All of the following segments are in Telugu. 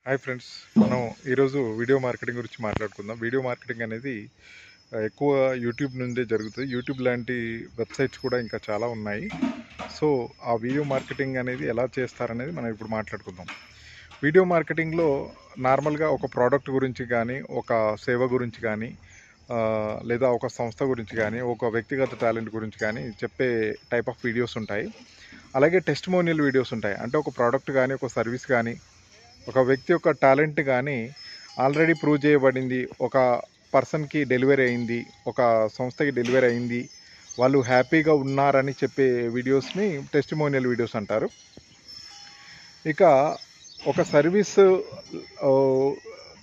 హాయ్ ఫ్రెండ్స్, మనం ఈరోజు వీడియో మార్కెటింగ్ గురించి మాట్లాడుకుందాం. వీడియో మార్కెటింగ్ అనేది ఎక్కువ యూట్యూబ్ నుండే జరుగుతుంది. యూట్యూబ్ లాంటి వెబ్సైట్స్ కూడా ఇంకా చాలా ఉన్నాయి. సో ఆ వీడియో మార్కెటింగ్ అనేది ఎలా చేస్తారనేది మనం ఇప్పుడు మాట్లాడుకుందాం. వీడియో మార్కెటింగ్లో నార్మల్గా ఒక ప్రోడక్ట్ గురించి కానీ, ఒక సేవ గురించి కానీ, లేదా ఒక సంస్థ గురించి కానీ, ఒక వ్యక్తిగత టాలెంట్ గురించి కానీ చెప్పే టైప్ ఆఫ్ వీడియోస్ ఉంటాయి. అలాగే టెస్టిమోనియల్ వీడియోస్ ఉంటాయి. అంటే ఒక ప్రోడక్ట్ కానీ, ఒక సర్వీస్ కానీ, ఒక వ్యక్తి యొక్క టాలెంట్ కానీ ఆల్రెడీ ప్రూవ్ చేయబడింది, ఒక పర్సన్కి డెలివరీ అయింది, ఒక సంస్థకి డెలివరీ అయింది, వాళ్ళు హ్యాపీగా ఉన్నారని చెప్పే వీడియోస్ని టెస్టిమోనియల్ వీడియోస్ అంటారు. ఇక ఒక సర్వీస్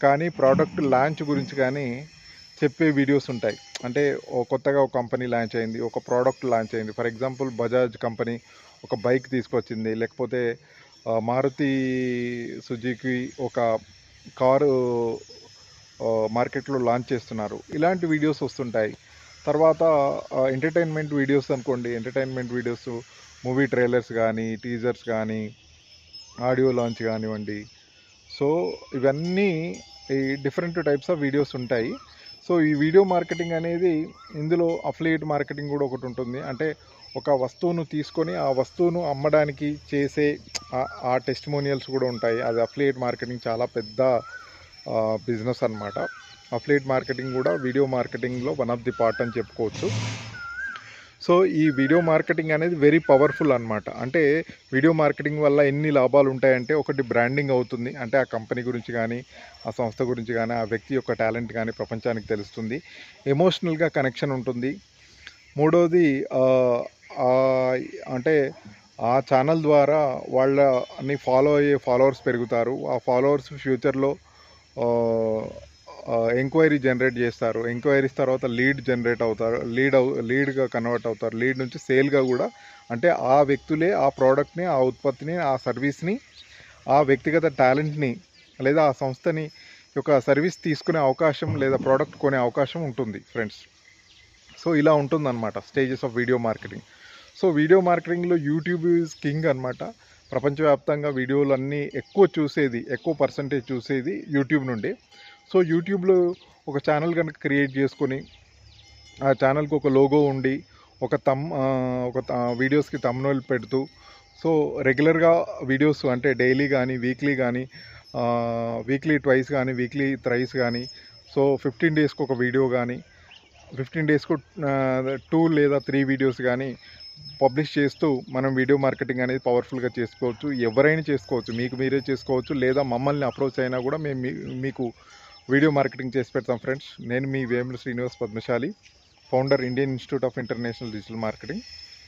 కానీ ప్రోడక్ట్ లాంచ్ గురించి కానీ చెప్పే వీడియోస్ ఉంటాయి. అంటే కొత్తగా ఒక కంపెనీ లాంచ్ అయింది, ఒక ప్రోడక్ట్ లాంచ్ అయింది. ఫర్ ఎగ్జాంపుల్ బజాజ్ కంపెనీ ఒక బైక్ తీసుకొచ్చింది, లేకపోతే మారుతి సుజుకి ఒక కారు మార్కెట్లో లాంచ్ చేస్తున్నారు. ఇలాంటి వీడియోస్ వస్తుంటాయి. తర్వాత ఎంటర్టైన్మెంట్ వీడియోస్ అనుకోండి, ఎంటర్టైన్మెంట్ వీడియోస్ మూవీ ట్రైలర్స్ కానీ, టీజర్స్ కానీ, ఆడియో లాంచ్ కానివ్వండి. సో ఇవన్నీ ఈ డిఫరెంట్ టైప్స్ ఆఫ్ వీడియోస్ ఉంటాయి. సో ఈ వీడియో మార్కెటింగ్ అనేది, ఇందులో అఫిలియేట్ మార్కెటింగ్ కూడా ఒకటి ఉంటుంది. అంటే ఒక వస్తువును తీసుకొని ఆ వస్తువును అమ్మడానికి చేసే ఆ టెస్టిమోనియల్స్ కూడా ఉంటాయి. అది అఫిలియేట్ మార్కెటింగ్ చాలా పెద్ద బిజినెస్ అన్నమాట. అఫిలియేట్ మార్కెటింగ్ కూడా వీడియో మార్కెటింగ్లో వన్ ఆఫ్ ది పార్ట్ అని చెప్పుకోవచ్చు. సో ఈ వీడియో మార్కెటింగ్ అనేది వెరీ పవర్ఫుల్ అన్నమాట. అంటే వీడియో మార్కెటింగ్ వల్ల ఎన్ని లాభాలు ఉంటాయంటే, ఒకటి బ్రాండింగ్ అవుతుంది. అంటే ఆ కంపెనీ గురించి కానీ, ఆ సంస్థ గురించి కానీ, ఆ వ్యక్తి యొక్క టాలెంట్ కానీ ప్రపంచానికి తెలుస్తుంది. ఎమోషనల్గా కనెక్షన్ ఉంటుంది. మూడోది అంటే ఆ ఛానల్ ద్వారా వాళ్ళని ఫాలో అయ్యే ఫాలోవర్స్ పెరుగుతారు. ఆ ఫాలోవర్స్ ఫ్యూచర్లో ఎంక్వైరీ జనరేట్ చేస్తారు. ఎంక్వైరీస్ తర్వాత లీడ్ జనరేట్ అవుతారు, లీడ్గా కన్వర్ట్ అవుతారు. లీడ్ నుంచి సేల్గా కూడా, అంటే ఆ వ్యక్తులే ఆ ప్రోడక్ట్ని, ఆ ఉత్పత్తిని, ఆ సర్వీస్ని, ఆ వ్యక్తిగత టాలెంట్ని లేదా ఆ సంస్థని యొక్క సర్వీస్ తీసుకునే అవకాశం లేదా ప్రోడక్ట్ కొనే అవకాశం ఉంటుంది ఫ్రెండ్స్. సో ఇలా ఉంటుందన్నమాట stages of video marketing. So video మార్కెటింగ్లో యూట్యూబ్ ఈజ్ కింగ్ అనమాట. ప్రపంచవ్యాప్తంగా వీడియోలు అన్నీ ఎక్కువ పర్సంటేజ్ చూసేది యూట్యూబ్ నుండి. సో యూట్యూబ్లో ఒక ఛానల్ కనుక క్రియేట్ చేసుకొని, ఆ ఛానల్కి ఒక లోగో ఉండి, ఒక వీడియోస్కి తమ్నెయిల్ పెడుతూ, సో రెగ్యులర్గా వీడియోస్ అంటే డైలీ కానీ, వీక్లీ కానీ, వీక్లీ ట్వైస్ కానీ, వీక్లీ థ్రైస్ కానీ, సో 15 డేస్కి ఒక వీడియో కానీ, 15 డేస్కు 2 లేదా 3 వీడియోస్ కానీ పబ్లిష్ చేస్తూ మనం వీడియో మార్కెటింగ్ అనేది పవర్ఫుల్గా చేసుకోవచ్చు. ఎవరైనా చేసుకోవచ్చు, మీకు మీరే చేసుకోవచ్చు, లేదా మమ్మల్ని అప్రోచ్ అయినా కూడా మేము మీకు వీడియో మార్కెటింగ్ చేసి పెడతాం ఫ్రెండ్స్. నేను మీ Vemula Srinivas Padmashali, founder, Indian Institute of International Digital Marketing.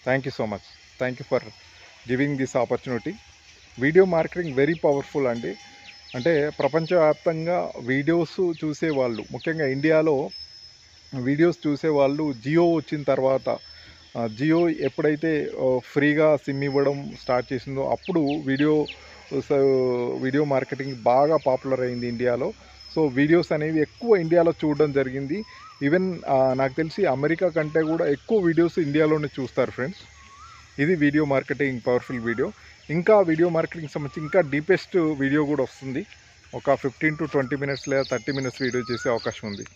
Thank you so much. Thank you for giving this opportunity. Video marketing very powerful అండి. అంటే ప్రపంచవ్యాప్తంగా వీడియోస్ చూసేవాళ్ళు, ముఖ్యంగా ఇండియాలో వీడియోస్ చూసేవాళ్ళు జియో వచ్చిన తర్వాత, జియో ఎప్పుడైతే ఫ్రీగా సిమ్ ఇవ్వడం స్టార్ట్ చేసిందో అప్పుడు వీడియో మార్కెటింగ్ బాగా పాపులర్ అయింది ఇండియాలో. సో వీడియోస్ అనేవి ఎక్కువ ఇండియాలో చూడడం జరిగింది. ఈవెన్ నాకు తెలిసి అమెరికా కంటే కూడా ఎక్కువ వీడియోస్ ఇండియాలోనే చూస్తారు ఫ్రెండ్స్. ఇది వీడియో మార్కెటింగ్ పవర్ఫుల్ వీడియో. ఇంకా వీడియో మార్కెటింగ్ సంబంధించి ఇంకా డీపెస్ట్ వీడియో కూడా వస్తుంది. ఒక 15 to 20 మినిట్స్ లేదా 30 మినిట్స్ వీడియో చేసే అవకాశం ఉంది.